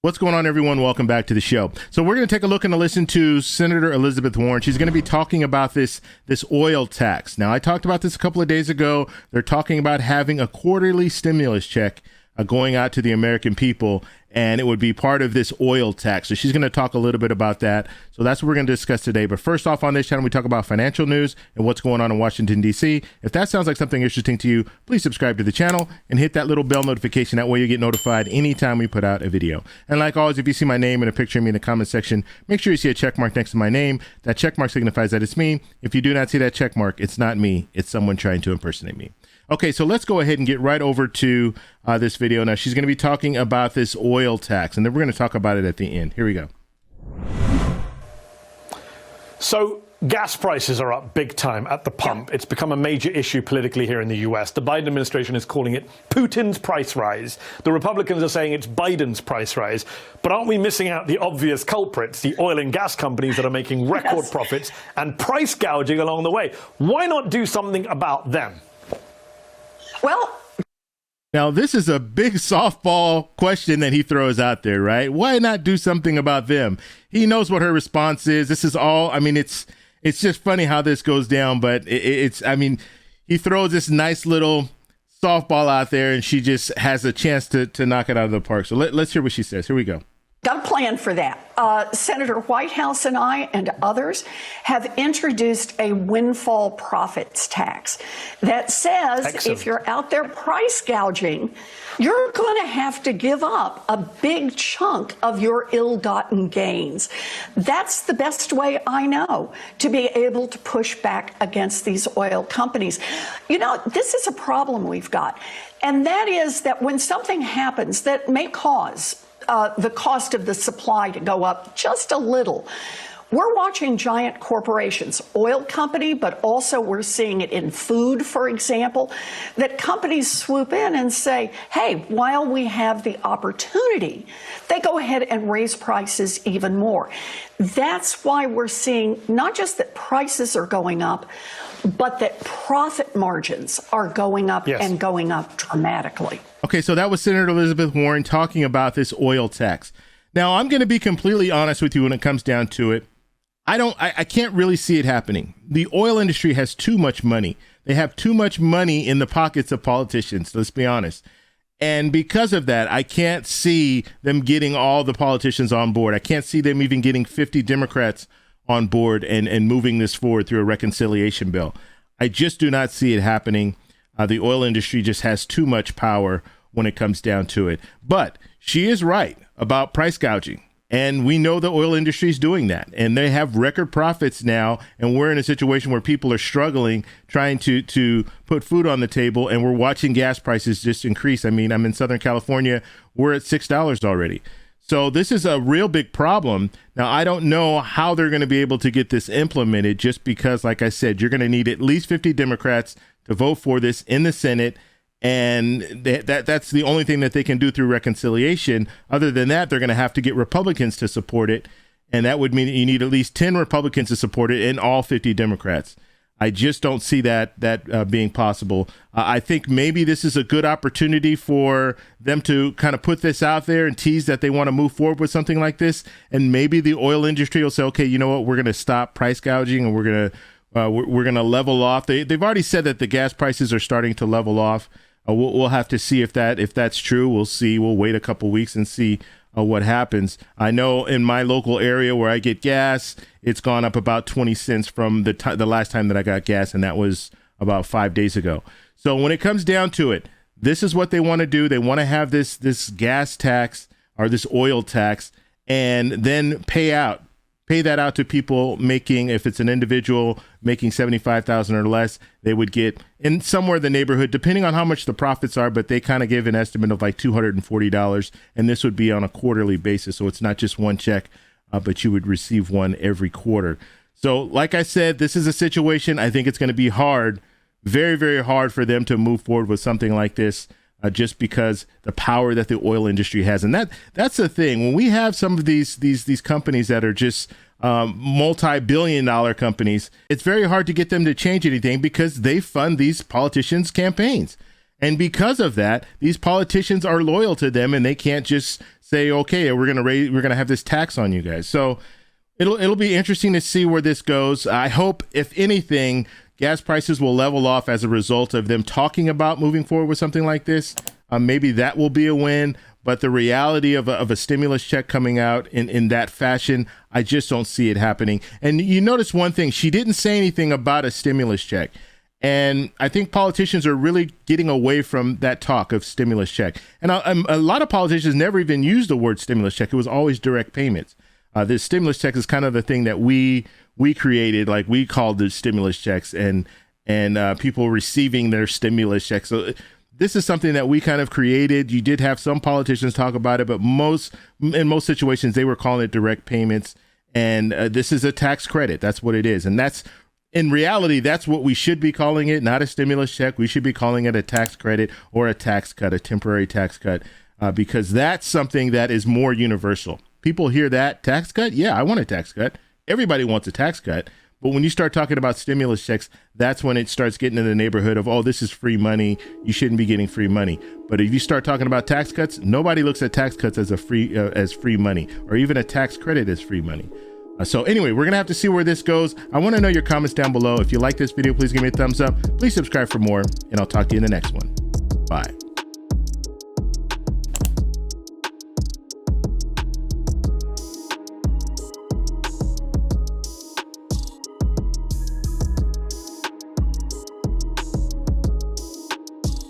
What's going on, everyone? Welcome back to the show. So we're going to take a look and listen to Senator Elizabeth Warren. She's going to be talking about this oil tax. Now, I talked about this a couple of days ago. They're talking about having a quarterly stimulus check going out to the American people, and it would be part of this oil tax. So she's going to talk a little bit about that. So that's what we're going to discuss today. But first off on this channel, we talk about financial news and what's going on in Washington, D.C. If that sounds like something interesting to you, please subscribe to the channel and hit that little bell notification. That way you get notified anytime we put out a video. And like always, if you see my name and a picture of me in the comment section, make sure you see a check mark next to my name. That check mark signifies that it's me. If you do not see that check mark, it's not me. It's someone trying to impersonate me. Okay, so let's go ahead and get right over to this video. Now, she's going to be talking about this oil tax, and then we're going to talk about it at the end. Here we go. So gas prices are up big time at the pump. It's become a major issue politically here in the US. The Biden administration is calling it Putin's price rise. The Republicans are saying it's Biden's price rise. But aren't we missing out the obvious culprits, the oil and gas companies that are making record profits and price gouging along the way? Why not do something about them? Well, now, this is a big softball question that he throws out there, right? Why not do something about them? He knows what her response is. This is all, I mean, it's just funny how this goes down, but I mean, he throws this nice little softball out there and she just has a chance to knock it out of the park. So let's hear what she says. Here we go. got a plan for that. Senator Whitehouse and I and others have introduced a windfall profits tax that says if you're out there price gouging, you're going to have to give up a big chunk of your ill-gotten gains. That's the best way I know to be able to push back against these oil companies. You know, this is a problem we've got, and that is that when something happens that may cause the cost of the supply to go up just a little, we're watching giant corporations, oil company, but also we're seeing it in food, for example, that companies swoop in and say, hey, while we have the opportunity, they go ahead and raise prices even more. That's why we're seeing not just that prices are going up, but that profit margins are going up and going up dramatically. Okay, so that was Senator Elizabeth Warren talking about this oil tax. Now, I'm going to be completely honest with you when it comes down to it. I can't really see it happening. The oil industry has too much money. They have too much money in the pockets of politicians, let's be honest. And because of that, I can't see them getting all the politicians on board. I can't see them even getting 50 Democrats on board and moving this forward through a reconciliation bill. I just do not see it happening. The oil industry just has too much power when it comes down to it. But she is right about price gouging. And we know the oil industry is doing that. And they have record profits now. And we're in a situation where people are struggling, trying to put food on the table. And we're watching gas prices just increase. I mean, I'm in Southern California. We're at $6 already. So this is a real big problem. Now, I don't know how they're going to be able to get this implemented just because, like I said, you're going to need at least 50 Democrats to vote for this in the Senate. And that's the only thing that they can do through reconciliation. Other than that, they're going to have to get Republicans to support it. And that would mean that you need at least 10 Republicans to support it and all 50 Democrats. I just don't see that being possible. I think maybe this is a good opportunity for them to kind of put this out there and tease that they want to move forward with something like this. And maybe the oil industry will say, okay, you know what, we're going to stop price gouging and we're going to level off. They've already said that the gas prices are starting to level off. We'll have to see if that's true. We'll see. We'll wait a couple weeks and see what happens. I know in my local area where I get gas, it's gone up about 20 cents from the last time that I got gas, and that was about 5 days ago. So when it comes down to it, this is what they want to do. They want to have this gas tax or this oil tax, and then pay that out to people making, if it's an individual making $75,000 or less, they would get in somewhere in the neighborhood, depending on how much the profits are, but they kind of give an estimate of like $240, and this would be on a quarterly basis. So it's not just one check, but you would receive one every quarter. So like I said, this is a situation, I think it's going to be hard, very, very hard for them to move forward with something like this. Just because the power that the oil industry has. And that's the thing. When we have some of these companies that are just multi-billion-dollar companies, it's very hard to get them to change anything because they fund these politicians' campaigns. And because of that, these politicians are loyal to them, and they can't just say, okay, we're going to have this tax on you guys. So it'll be interesting to see where this goes. I hope, if anything, gas prices will level off as a result of them talking about moving forward with something like this. Maybe that will be a win. But the reality of a stimulus check coming out in that fashion, I just don't see it happening. And you notice one thing, she didn't say anything about a stimulus check. And I think politicians are really getting away from that talk of stimulus check. And a lot of politicians never even used the word stimulus check. It was always direct payments. This stimulus check is kind of the thing that we created, like we called the stimulus checks, and people receiving their stimulus checks. So this is something that we kind of created. You did have some politicians talk about it, but in most situations, they were calling it direct payments. And this is a tax credit. That's what it is. And in reality, that's what we should be calling it, not a stimulus check. We should be calling it a tax credit or a tax cut, a temporary tax cut, because that's something that is more universal. People hear that, tax cut? Yeah, I want a tax cut. Everybody wants a tax cut. But when you start talking about stimulus checks, that's when it starts getting in the neighborhood of, oh, this is free money. You shouldn't be getting free money. But if you start talking about tax cuts, nobody looks at tax cuts as free money, or even a tax credit as free money. So anyway, we're going to have to see where this goes. I want to know your comments down below. If you like this video, please give me a thumbs up. Please subscribe for more, and I'll talk to you in the next one. Bye.